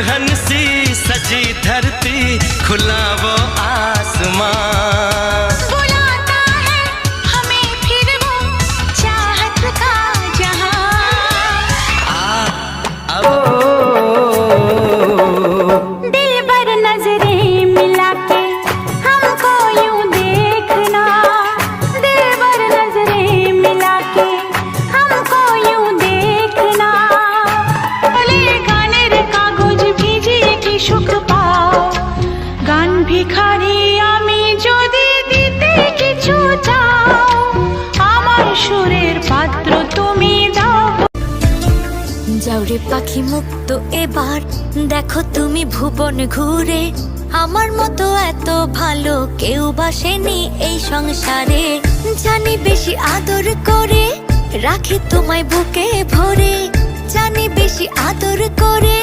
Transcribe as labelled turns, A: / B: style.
A: दुल्हन सी सजी धरती, खुला वो आसमां।
B: बुलाता है हमें फिर वो चाहत का जहां। दिलबर नजरें मिला के हमको यूं देखना, दिलबर नजरें मिला के हमको यूं देखना। বলে গানের কাগজ ভিজিয়ে কি সুখ পাও, গান ভিখারি আমি যদি দিতে কিছু চাও, আমার সুরের পাত্র তুমি দাও।
C: যাওরে পাখি মুক্ত এবার দেখো তুমি ভুবন ঘুরে, আমার মতো এত ভালো কেউ বাসেনি এই সংসারে। জানি বেশি আদর করে রাখি তোমায় বুকে ভরে, জানি বেশি আদর করে